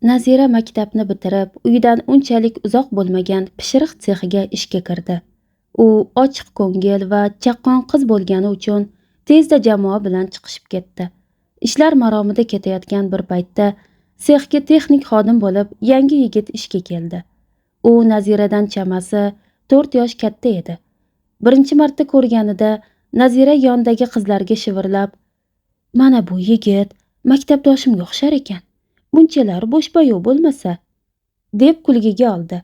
Nazira maktabni bitirib, uyidan unchalik uzoq bo'lmagan pishiriq sexiga ishga kirdi. U ochiq ko'ngil va chaqqon qiz bo'lgani uchun tezda jamoa bilan chiqishib ketdi. Ishlar maromida ketayotgan bir paytda sexga texnik xodim bo'lib yangi yigit ishga keldi. U Naziradan chamasi 4 yosh katta edi. Birinchi marta ko'rganida Nazira yonidagi qizlarga shivirlab, "Mana bu yigit maktabdoshimga o'xshar ekan. Bunchalar bo'shboyoq bo'lmasa", deb kulgiga oldi.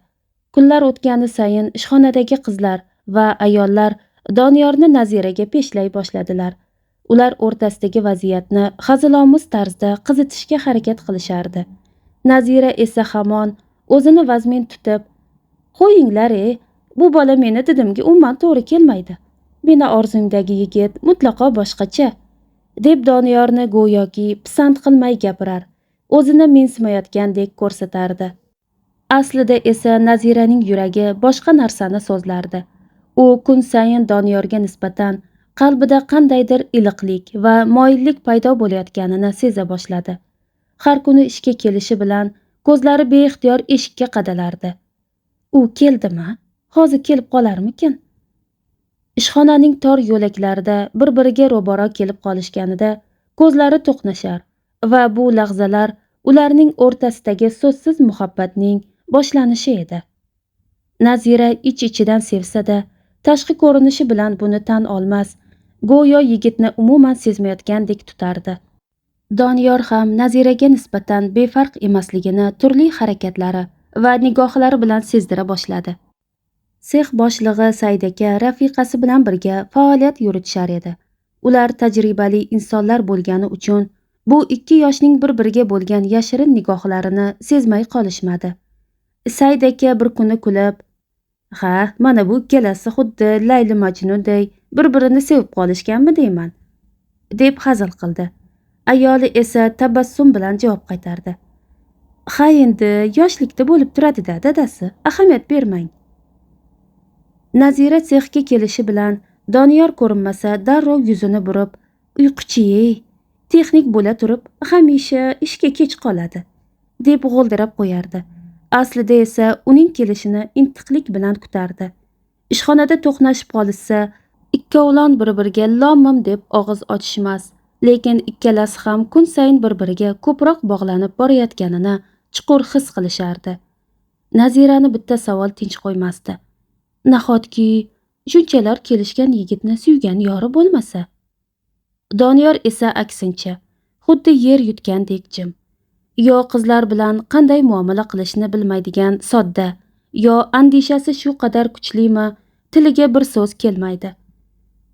Kunlar o'tgani sayin ishxonadagi qizlar va ayollar Doniyorni Naziraga peshlay boshladilar. Ular o'rtasidagi vaziyatni hazilomuz tarzda qizitishga harakat qilishardi. Nazira esa hamon o'zini vazmin tutib, "Qo'yinglar, bu bola meni didimga umuman to'g'ri kelmaydi. Meni orzumdagi yigit mutlaqo boshqacha", deb Doniyorni go'yoki pisand qilmay gapirar, o'zini mensimayotgandek ko'rsatardi. Aslida esa Naziraning yuragi boshqa narsani so'zlardi. U kun sayin Doniyorga nisbatan qalbida qandaydir iliqlik va moyillik paydo bo'layotganini seza boshladi. Har kuni ishga kelishi bilan ko'zlari beixtiyor eshikka qadalardi. U keldimi? Hozir kelib qolarmikin? Ishxonaning tor yo'laklarida bir-biriga ro'baro kelib qolishganida ko'zlari to'qnashar va bu lahzalar ularning o'rtasidagi so'zsiz muhabbatning boshlanishi edi. Nazira ich-ichidan sevsa-da, tashqi ko'rinishi bilan buni tan olmas, go'yo yigitni umuman sezmayotgandek tutardi. Doniyor ham Naziraga nisbatan befarq emasligini turli harakatlari va nigohlari bilan sezdira boshladi. Sex boshlig'i Said aka rafiqasi bilan birga faoliyat yuritishar edi. Ular tajribali insonlar bo'lgani uchun bu ikki yoshning bir-biriga bo'lgan yashirin nigohlarini sezmay qolishmadi. Said aka bir kuni kulib, "Ha, mana bu ikkalasi xuddi Layli Majnunday bir-birini sevib qolishganmi deyman", deb hazil qildi. Ayoli esa tabassum bilan javob qaytardi. "Ha, endi yoshlikda bo'lib turadi-da, dadasi, ahamiyat bermang". Nazira sexga kelishi bilan Doniyor ko'rinmasa darrov yuzini burib, "Uyquchi, texnik bo'la turib hamisha ishga kech qoladi", deb g'o'ldirab qo'yardi. Aslida esa uning kelishini intiqlik bilan kutardi. Ishxonada to'qnashib qolishsa, ikkovlon bir-biriga lom-mim deb og'iz ochishmas, lekin ikkalasi ham kun sayin bir-biriga ko'proq bog'lanib borayotganini chuqur his qilishardi. Nazirani bitta savol tinch qo'ymasdi. Nahotki shunchalar kelishgan yigitni suygan yori bo'lmasa? Doniyor esa aksincha, xuddi yer yutgandek jim. Yo qizlar bilan qanday muomala qilishni bilmaydigan sodda, yo andishasi shu qadar kuchlimi, tiliga bir so'z kelmaydi.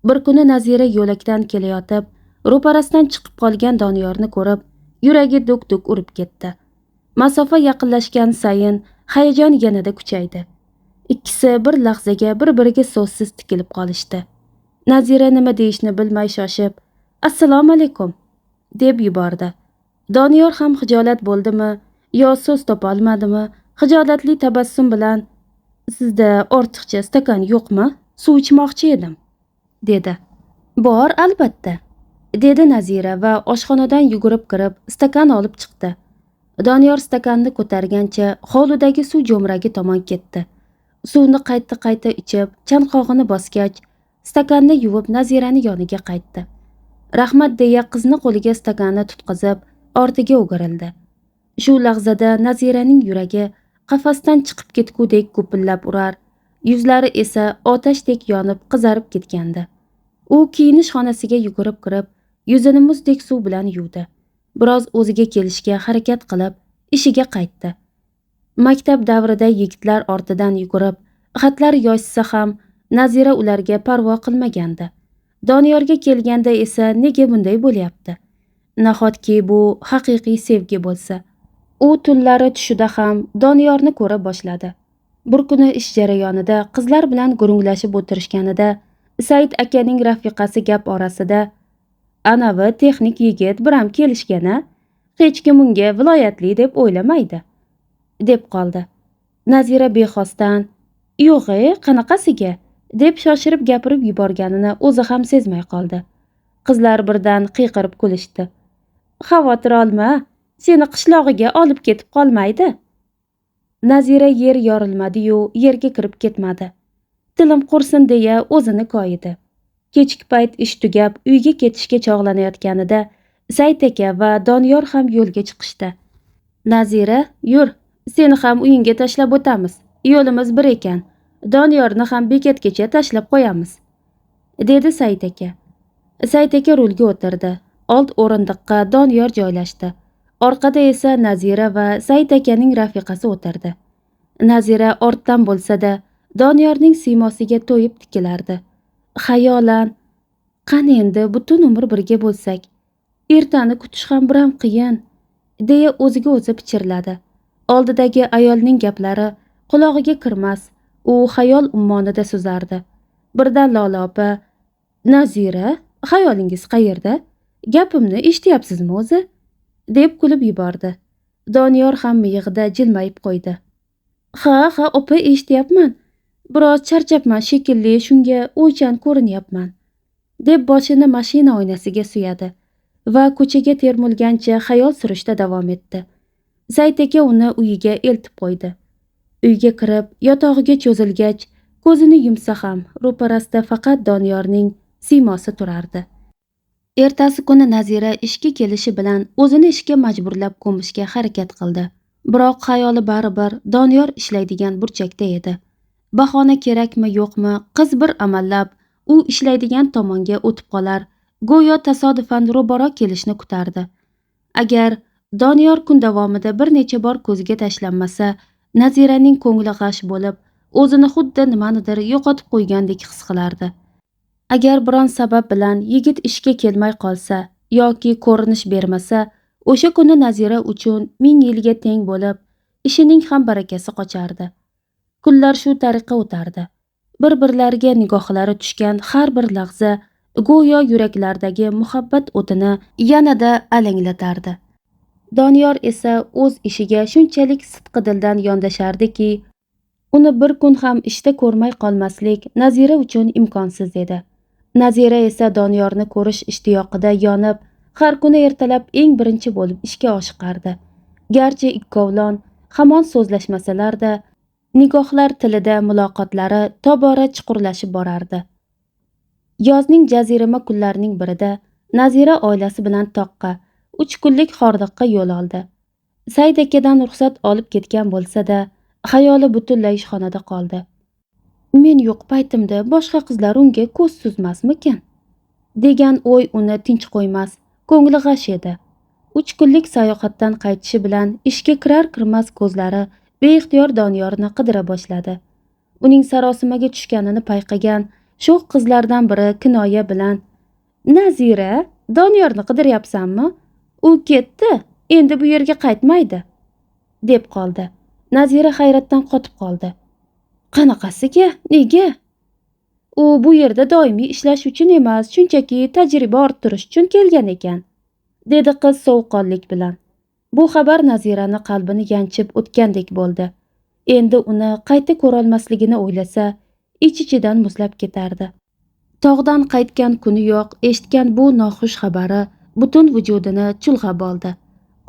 Bir kuni Nazira yo'lakdan kelayotib, ro'parasidan chiqib qolgan Doniyorni ko'rib, yuragi duk-duk urib ketdi. Masofa yaqinlashgan sayin hayajon yanada kuchaydi. Ikkisi bir lahzaga bir-biriga so'zsiz tikilib qolishdi. Nazira nima deyishni bilmay shoshib, "Assalomu alaykum", deb yubordi. Doniyor ham xijolat bo'ldimi, yo so'z topa olmadimi, xijolatli tabassum bilan, "Sizda ortiqcha stakan yo'qmi? Suv ichmoqchi edim", dedi. "Bor, albatta", dedi Nazira va oshxonadan yugurib kirib stakan olib chiqdi. Doniyor stakanni ko'targancha hovlidagi suv jo'mragi tomon ketdi. Suvni qayta ichib, chanqog'ini bosgach, stakanni yuvib Nazirani yoniga qaytdi. "Rahmat" deya qizni qo'liga stakanni tutqazib, ortiga o'girildi. Shu lahzada Naziraning yuragi qafasdan chiqib ketgudek gupillab urar, yuzlari esa otashdek yonib qizarib ketgandi. U kiyinish xonasiga yugurib kirib, yuzini muzdek suv bilan yuvdi. Biroz o'ziga kelishga harakat qilib, ishiga qaytdi. Maktab davrida yigitlar ortidan yugurib, xatlar yozsa ham Nazira ularga parvo qilmagandi. Doniyorga kelganda esa nega bunday bo'lyapti? Nahotki bu haqiqiy sevgi bo'lsa? U tunlari tushida ham Doniyorni ko'ra boshladi. Bir kuni ish jarayonida qizlar bilan gurunglashib o'tirishganida Said akaning rafiqasi gap orasida, "Anavi texnik yigit biram kelishgana, hech kim unga viloyatli deb o'ylamaydi", deb qoldi. Nazira bexosdan, "Yo'q, qanaqasiga?" deb shoshirib gapirib yuborganini o'zi ham sezmay qoldi. Qizlar birdan qiyqirib kulishdi. "Xavotir olma, seni qishlog'iga olib ketib qolmaydi. Nazira yer yorilmadi-yu, yerga kirib ketmadi. Tilim qursin deya o'zini koyidi. Kechki payt ish tugab uyga ketishga chog'lanayotganida Said aka va Doniyor ham yo'lga chiqishdi. Nazira, yur, seni ham uyingga tashlab o'tamiz. Yo'limiz bir ekan. Doniyorni ham bekatgacha tashlab qo'yamiz, dedi Said aka. Said aka rulga o'tirdi. Old o'rindiqqa Doniyor joylashdi. Orqada esa Nazira va Said akaning rafiqasi o'tirdi. Nazira ortdan bo'lsa-da, Doniyorning siymosiga to'yib tikilardi. Xayolan, qani endi butun umr birga bo'lsak, ertani kutish ham biram qiyin, deya o'ziga o'zi pichirladi. Oldidagi ayolning gaplari qulog'iga kirmas, u xayol ummonida suzardi. Birdan Lola opa, Nazira, xayolingiz qayerda? Gapimni eshityapsizmi o'zi? Deb kulib yubordi. Doniyor ham miyig'ida jilmayib qo'ydi. Ha, opa, eshityapman. Biroz charchabman shekilli, shunga o'ychan ko'rinyapman, deb boshini mashina oynasiga suyadi va ko'chaga termulgancha xayol surishda davom etdi. Said aka uni uyiga eltib qo'ydi. Uyga kirib, yotog'iga cho'zilgach, ko'zini yumsa ham ro'parasida faqat Doniyorning siymosi turardi. Ertasi kuni Nazira ishga kelishi bilan o'zini ishga majburlab ko'mishga harakat qildi. Biroq xayoli baribir Doniyor ishlaydigan burchakda edi. Bahona kerakmi yo'qmi, qiz bir amallab u ishlaydigan tomonga o'tib qolar, go'yo tasodifan ro'baro kelishni kutardi. Agar Doniyor kun davomida bir necha bor ko'ziga tashlanmasa, Naziraning ko'ngli g'ash bo'lib, o'zini xuddi nimanidir yo'qotib qo'ygandek his qilardi. Agar biron sabab bilan yigit ishga kelmay qolsa yoki ko'rinish bermasa, o'sha kuni Nazira uchun 1000 yilga teng bo'lib, ishining ham barakasi qochardi. Kunlar shu tariqa o'tardi. Bir-birlariga nigohlari tushgan har bir lahza go'yo yuraklardagi muhabbat o'tini yanada alanglatardi. Doniyor esa o'z ishiga shunchalik sidqidildan yondashardiki, uni bir kun ham ishda ko'rmay qolmaslik Nazira uchun imkonsiz edi. Nazira esa Doniyorni ko'rish ishtiyoqida yonib, har kuni ertalab eng birinchi bo'lib ishga oshiqardi. Garchi ikkovlon hamon so'zlashmasalar-da, nigohlar tilida muloqotlari tobora chuqurlashib borardi. Yozning jazirama kunlarining birida Nazira oilasi bilan toqqa 3 kunlik hordiqqa yo'l oldi. Said akadan ruxsat olib ketgan bo'lsa-da, xayoli butunlay ishxonada qoldi. Men yo'q paytimda boshqa qizlar unga ko'z suzmasmikin? Degan o'y uni tinch qo'ymas, ko'ngli g'ash edi. 3 kunlik sayohatdan qaytishi bilan ishga kirar-kirmas ko'zlari beixtiyor Doniyorni qidira boshladi. Uning sarosimaga tushganini payqagan sho'x qizlardan biri kinoya bilan: "Nazira, Doniyorni qidiryapsanmi? U ketdi, endi bu yerga qaytmaydi", deb qoldi. Nazira hayratdan qotib qoldi. Qanaqasiga? Nega? U bu yerda doimiy ishlash uchun emas, shunchaki tajriba orttirish uchun kelgan ekan, dedi qiz sovuqqonlik bilan. Bu xabar Nazirani qalbini yanchib o'tgandek bo'ldi. Endi uni qayta ko'rolmasligini o'ylasa, ich-ichidan muzlab ketardi. Tog'dan qaytgan kuni yo'q eshitgan bu noxush xabari butun vujudini chulg'ab oldi.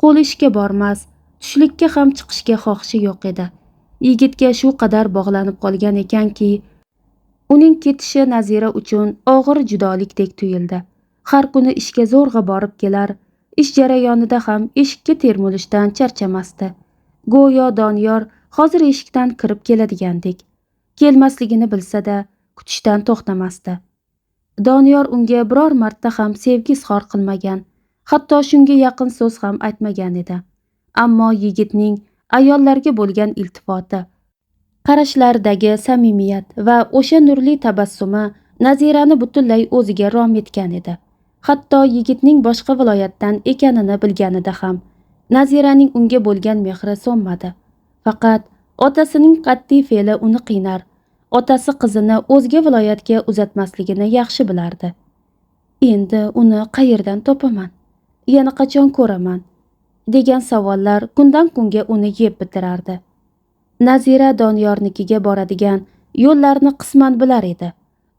Qo'li ishga bormas, tushlikka ham chiqishga xohishi yo'q edi. Yigitga shu qadar bog'lanib qolgan ekanki, uning ketishi Nazira uchun og'ir judolikdek tuyuldi. Har kuni ishga zo'rg'a borib kelar, ish jarayonida ham eshikka termulishdan charchamasdi. Go'yo Doniyor hozir eshikdan kirib keladigandek. Kelmasligini bilsa-da, kutishdan to'xtamasdi. Doniyor unga biror marta ham sevgi izhor qilmagan, hatto shunga yaqin so'z ham aytmagan edi. Ammo yigitning ayollarga bo'lgan iltifoti, qarashlaridagi samimiyat va o'sha nurli tabassumi Nazirani butunlay o'ziga rom etgan edi. Hatto yigitning boshqa viloyatdan ekanini bilganida ham Naziraning unga bo'lgan mehri so'nmadi. Faqat otasining qat'iy fe'li uni qiynar. Otasi qizini o'zga viloyatga uzatmasligini yaxshi bilardi. Endi uni qayerdan topaman? Yana qachon ko'raman? Degan savollar kundan kunga uni yeb bitirardi. Nazira Doniyornikiga boradigan yo'llarni qisman bilar edi.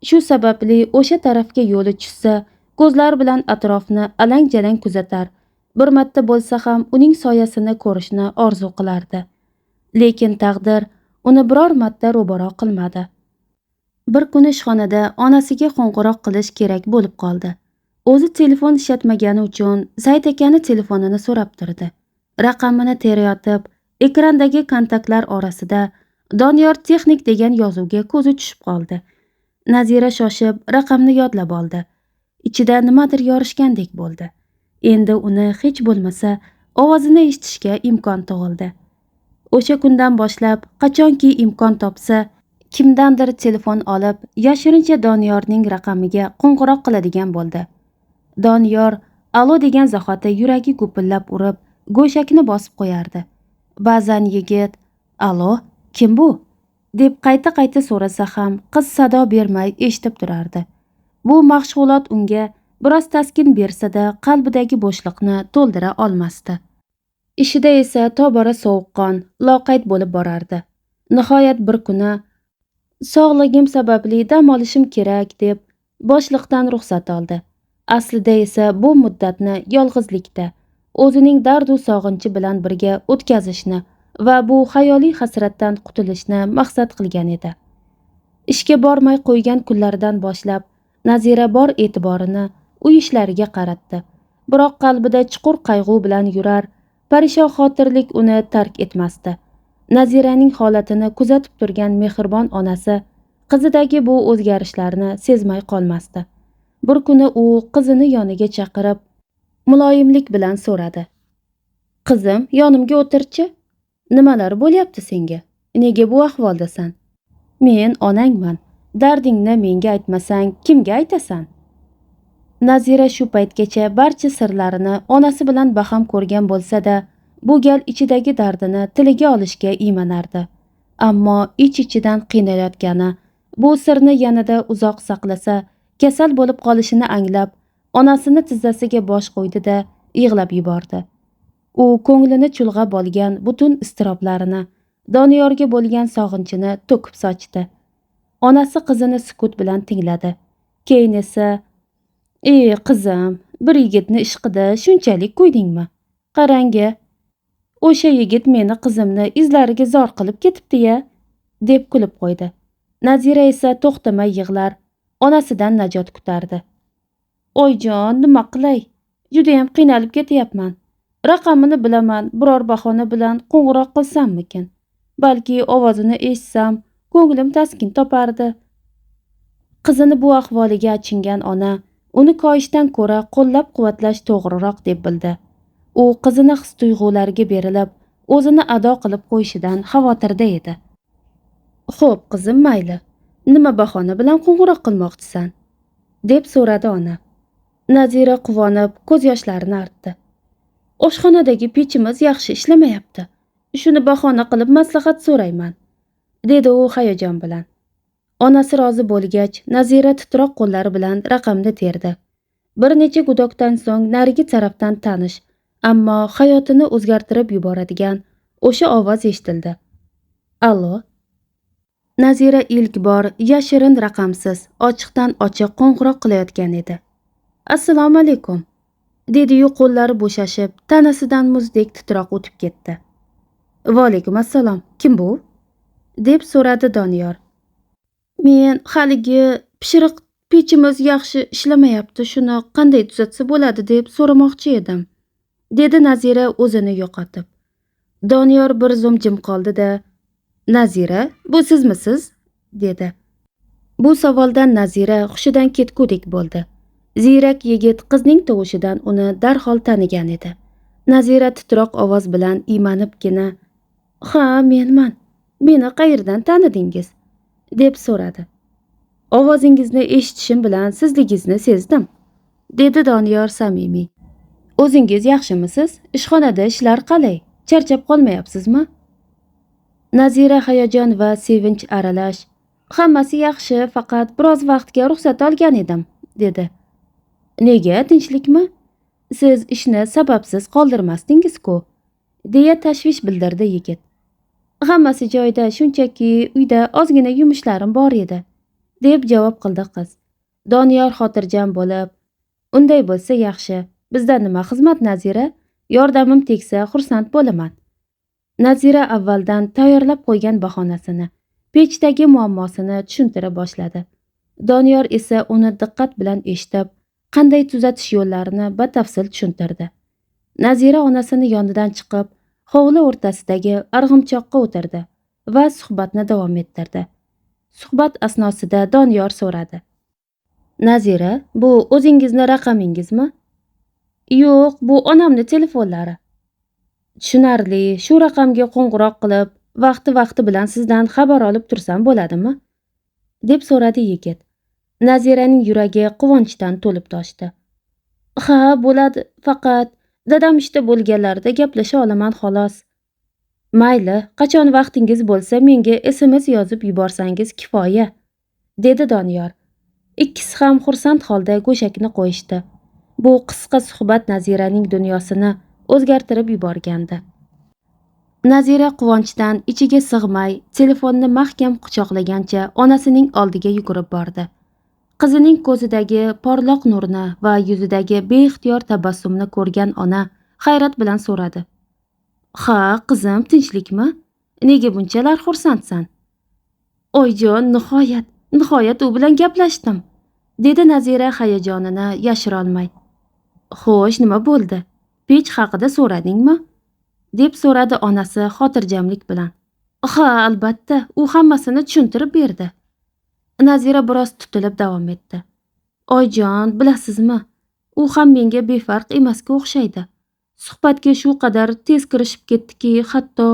Shu sababli o'sha tarafga yo'li tushsa, ko'zlar bilan atrofni alang-jalang kuzatar, Bir marta bo'lsa ham uning soyasini ko'rishni orzu qilardi. Lekin taqdir uni biror marta ro'baro qilmadi. Bir kuni ishxonada onasiga qo'ng'iroq qilish kerak bo'lib qoldi. O'zi telefon ishlatmagani uchun Zayd akani telefonini so'rab turdi. Raqamini terayotib, ekrandagi kontaktlar orasida Doniyor texnik degan yozuvga ko'zi tushib qoldi. Nazira shoshib raqamni yodlab oldi. Ichida nimadir yorishgandek bo'ldi. Endi uni hech bo'lmasa ovozini eshitishga imkon tug'ildi. O'sha kundan boshlab qachonki imkon topsa, kimdandir telefon olib, yashirincha Doniyorning raqamiga qo'ng'iroq qiladigan bo'ldi. Doniyor "alo" degan zahoti yuragi gupillab urib, go'shakni bosib qo'yardi. Ba'zan yigit "Alo, kim bu?" deb qayta-qayta so'rasa ham qiz sado bermay eshitib turardi. Bu mashg'ulot unga biroz taskin bersa-da, qalbidagi bo'shliqni to'ldira olmasdi. Ishida esa tobora sovuqqon, loqayd bo'lib borardi. Nihoyat bir kuni "Sog'ligim sababli dam olishim kerak" deb boshliqdan ruxsat oldi. Aslida esa bu muddatni yolg'izlikda, o'zining dardu sog'inchi bilan birga o'tkazishni va bu xayoliy hasratdan qutulishni maqsad qilgan edi. Ishga bormay qo'ygan kunlardan boshlab Nazira bor e'tiborini uy ishlariga qaratdi. Biroq qalbida chuqur qayg'u bilan yurar, parishon xotirlik uni tark etmasdi. Naziraning holatini kuzatib turgan mehribon onasi qizidagi bu o'zgarishlarni sezmay qolmasdi. Bir kuni u qizini yoniga chaqirib, muloyimlik bilan so'radi. "Qizim, yonimga o'tirchi. Nimalar bo'lyapti senga? Nega bu ahvoldasan? Men onangman. Dardingni menga aytmasang, kimga aytasan?" Nazira shu paytgacha barcha sirlarini onasi bilan baham ko'rgan bo'lsa-da, bu gal ichidagi dardini tiliga olishga iymanardi. Ammo ich-ichidan qiynalayotgani, bu sirni yanada uzoq saqlasa, kasal bo'lib qolishini anglab, onasini tizzasiga bosh qo'ydi-da, yig'lab yubordi. U ko'nglini chulg'ab olgan butun iztiroblarini, Doniyorga bo'lgan sog'inchini to'kib sochdi. Onasi qizini sukut bilan tingladi. Keyin esa qizim, bir yigitni ishqida shunchalik qo'ydingmi? Qarang-a, o'sha yigit meni qizimni izlariga zor qilib ketibdi-ya", deb kulib qo'ydi. Nazira esa to'xtamay yig'lar, onasidan najot kutardi. "Oyjon, nima qilay? Juda ham qiynalib ketyapman. Raqamini bilaman, biror bahona bilan qo'ng'iroq qilsammikin? Balki ovozini eshitsam, ko'nglim taskin topardi." Qizini bu ahvoliga achingan ona uni koyishdan ko'ra qo'llab-quvvatlash to'g'riroq deb bildi. U qizini his-tuyg'ulariga berilib, o'zini ado qilib qo'yishidan xavotirda edi. "Xo'p, qizim, mayli. Nima bahona bilan qo'ng'iroq qilmoqchisan?" deb so'radi ona. Nazira quvonib, ko'z yoshlarini artdi. "Oshxonadagi pechimiz yaxshi ishlamayapti. Shuni bahona qilib maslahat so'rayman", dedi u hayajon bilan. Onasi rozi bo'lgach, Nazira titroq qo'llari bilan raqamni terdi. Bir necha gudokdan so'ng narigi tarafdan tanish, ammo hayotini o'zgartirib yuboradigan o'sha ovoz eshitildi. "Allo?" Nazira ilk bor yashirin raqamsiz, ochiqdan ochiq qo'ng'iroq qilayotgan edi. "Assalomu alaykum", dedi-yu qo'llari bo'shashib, tanasidan muzdek titroq o'tib ketdi. "Va alaykum assalom. Kim bu?" deb so'radi Doniyor. "Men haligi pishiriq pechimiz yaxshi ishlamayapti, shuni qanday tuzatsa bo'ladi deb so'ramoqchi edim", dedi Nazira o'zini yo'qotib. Doniyor bir zum jim qoldi-da, "Nazira, bu sizmisiz?" dedi. Bu savoldan Nazira hushidan ketgudek bo'ldi. Ziyrak yigit qizning tovushidan uni darhol tanigan edi. Nazira titroq ovoz bilan iymanibgina, "Ha, menman. Meni qayerdan tanidingiz?" deb so'radi. "Ovozingizni eshitishim bilan sizligingizni sezdim", dedi Doniyor samimiy. "O'zingiz yaxshimisiz? Ishxonada ishlar qalay? Charchab qolmayapsizmi?" Nazira hayajon va sevinch aralash, "Hammasi yaxshi, faqat biroz vaqtga ruxsat olgan edim", dedi. "Nega, tinchlikmi? Siz ishni sababsiz qoldirmasdingiz-ku", deya tashvish bildirdi yigit. "Hammasi joyida, shunchaki uyda ozgina yumushlarim bor edi", deb javob qildi qiz. Doniyor xotirjam bo'lib, "Unday bo'lsa yaxshi. Bizda nima xizmat, Nazira? Yordamim tegsa xursand bo'laman. Nazira avvaldan tayyorlab qo'ygan bahonasini, pechdagi muammosini tushuntira boshladi. Doniyor esa uni diqqat bilan eshitib, qanday tuzatish yo'llarini batafsil tushuntirdi. Nazira onasini yonidan chiqib, hovli o'rtasidagi arg'imchoqqa o'tirdi va suhbatni davom ettirdi. Suhbat asnosida Doniyor so'radi: "Nazira, bu o'zingizni raqamingizmi?" "Yo'q, bu onamni telefonlari." "Tushunarli, shu raqamga qo'ng'iroq qilib, vaqti bilan sizdan xabar olib tursam bo'ladimi?" deb so'radi yigit. Naziraning yuragi quvonchdan to'lib toshdi. "Ha, bo'ladi, faqat dadam ishda bo'lganlarida gaplasha olaman xolos." "Mayli, qachon vaqtingiz bo'lsa menga SMS yozib yuborsangiz kifoya", dedi Doniyor. Ikkisi ham xursand holda go'shakni qo'yishdi. Bu qisqa suhbat Naziraning dunyosini o'zgartirib yuborgandi. Nazira quvonchdan ichiga sig'may, telefonni mahkam quchoqlagancha onasining oldiga yugurib bordi. Qizining ko'zidagi porloq nurni va yuzidagi beixtiyor tabassumni ko'rgan ona hayrat bilan so'radi: "Ha, qizim, tinchlikmi? Nega bunchalar xursandsan?" "Oyjon, nihoyat u bilan gaplashdim", dedi Nazira hayajonini yashira olmay. "Xo'sh, nima bo'ldi? Pech haqida so'radingmi?" deb so'radi onasi xotirjamlik bilan. "Ha, albatta, u hammasini tushuntirib berdi." Nazira biroz tutilib davom etdi. "Oyjon, bilasizmi, u ham menga befarq emasga o'xshaydi. Suhbatga shu qadar tez kirishib ketdiki, hatto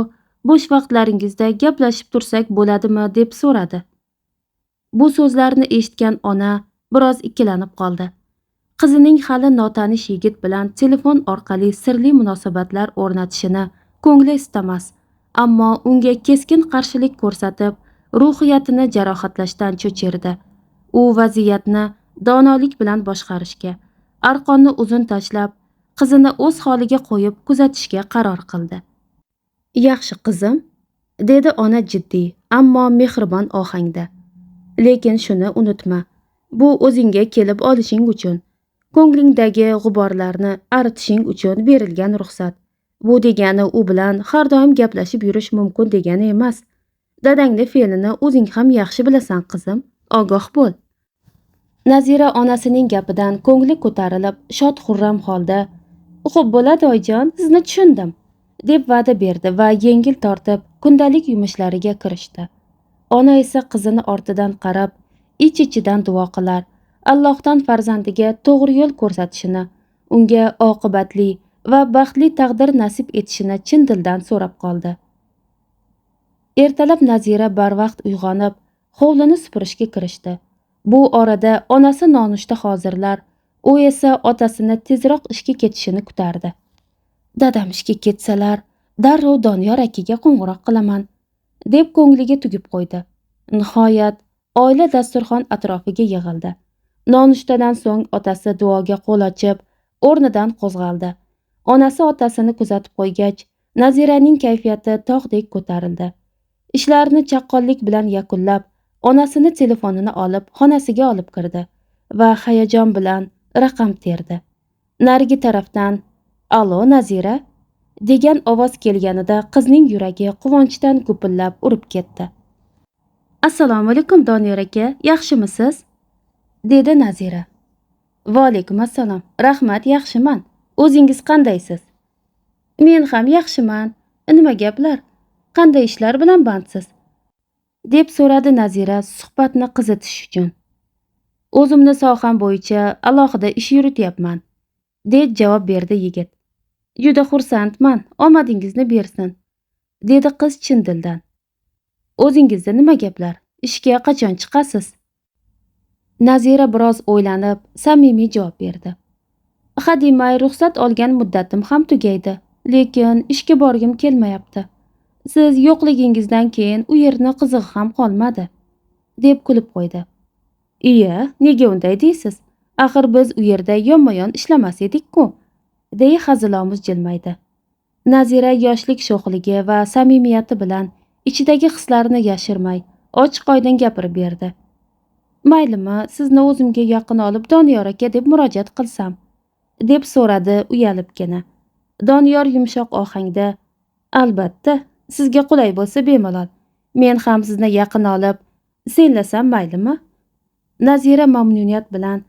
bo'sh vaqtlaringizda gaplashib tursak bo'ladimi deb so'radi." Bu so'zlarni eshitgan ona biroz ikkilanib qoldi. Qizining hali notanish yigit bilan telefon orqali sirli munosabatlar o'rnatishini ko'ngli istamas, ammo unga keskin qarshilik ko'rsatib, ruhiyatini jarohatlashdan cho'chirdi. U vaziyatni donolik bilan boshqarishga, arqonni uzun tashlab, qizini o'z holiga qo'yib kuzatishga qaror qildi. "Yaxshi qizim", dedi ona jiddiy, ammo mehribon ohangda. "Lekin shuni unutma, bu o'zingga kelib olishing uchun, ko'nglingdagi g'uborlarni aritishing uchun berilgan ruxsat. Bu degani u bilan har doim gaplashib yurish mumkin degani emas. Dadangni fe'lini o'zing ham yaxshi bilasan qizim, ogoh bo'l." Nazira onasining gapidan ko'ngli ko'tarilib, shod-xurram holda "Xo'p bo'ladi oyijon, sizni tushundim", deb va'da berdi va yengil tortib kundalik yumushlariga kirishdi. Ona esa qizini ortidan qarab, ich-ichidan duo qilar, Allohdan farzandiga to'g'ri yo'l ko'rsatishini, unga oqibatli va baxtli taqdir nasib etishini chin dildan so'rab qoldi. Ertalab Nazira barvaqt uyg'onib, hovlini supurishga kirishdi. Bu orada onasi nonushta hozirlar, u esa otasini tezroq ishga ketishini kutardi. "Dadam ishga ketsalar, darrov Doniyor akaga qo'ng'iroq qilaman", deb ko'ngliga tugib qo'ydi. Nihoyat oila dasturxon atrofiga yig'ildi. Nonushtadan so'ng otasi duoga qo'l ochib, o'rnidan qo'zg'aldi. Onasi otasini kuzatib qo'ygach, Naziraning kayfiyati tog'dek ko'tarildi. Ishlarni chaqqonlik bilan yakunlab, onasini telefonini olib xonasiga olib kirdi va hayajon bilan raqam terdi. Narigi tarafdan "Allo, Nazira", degan ovoz kelganida qizning yuragi quvonchdan gupillab urib ketdi. "Assalomu alaykum Doniyor aka, yaxshimisiz?" dedi Nazira. "Va alaykum assalom. Rahmat, yaxshiman. O'zingiz qandaysiz?" "Men ham yaxshiman. Nima gaplar? Qanday ishlar bilan bandsiz?" deb so'radi Nazira suhbatni qizitish uchun. "O'zimni soham bo'yicha alohida ish yurityapman", deb javob berdi yigit. "Juda xursandman, omadingizni bersin", dedi qiz chin dildan. "O'zingizda nima gaplar? Ishga qachon chiqasiz?" Nazira biroz o'ylanib, samimiy javob berdi. "Hademay ruxsat olgan muddatim ham tugaydi, lekin ishga borgim kelmayapti. Siz yo'qligingizdan keyin u yerni qizig'i ham qolmadi", deb kulib qo'ydi. "Iya, nega unday deysiz? Axir biz u yerda yonma-yon ishlamas edik-ku", deya hazilomuz jilmaydi. Nazira yoshlik sho'xligi va samimiyati bilan ichidagi hislarini yashirmay, ochiq-oydin gapirib berdi. "Maylimi, sizni o'zimga yaqin olib Doniyor aka deb murojaat qilsam?" deb so'radi uyalibgina. Doniyor yumshoq ohangda: albatta, sizga qulay bo'lsa bemalol. Men ham sizni yaqin olib, senlasam maylimi? Nazira mamnuniyat bilan: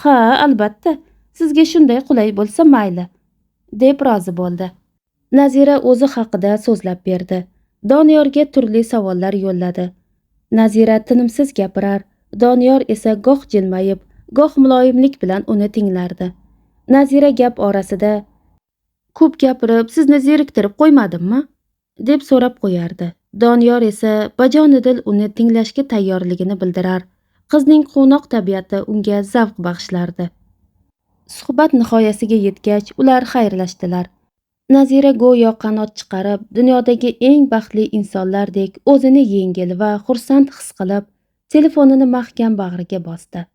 ha, albatta, sizga shunday qulay bo'lsa mayli, deb rozi bo'ldi. Nazira o'zi haqida so'zlab berdi. Doniyorga turli savollar yo'lladi. Nazira tinimsiz gapirar, Doniyor esa goh jilmayib, goh muloyimlik bilan uni tinglardi. Nazira gap orasida: ko'p gapirib sizni zeriktirib qo'ymadimmi? Deb so'rab qo'yardi. Doniyor esa bajonidil uni tinglashga tayyorligini bildirar. Qizning quvnoq tabiati unga zavq bag'ishlardi. Suhbat nihoyasiga yetgach, ular xayrlashdilar. Nazira go'yo qanot chiqarib, dunyodagi eng baxtli insonlardek o'zini yengil va xursand his qilib, telefonini mahkam bag'riga bosdi.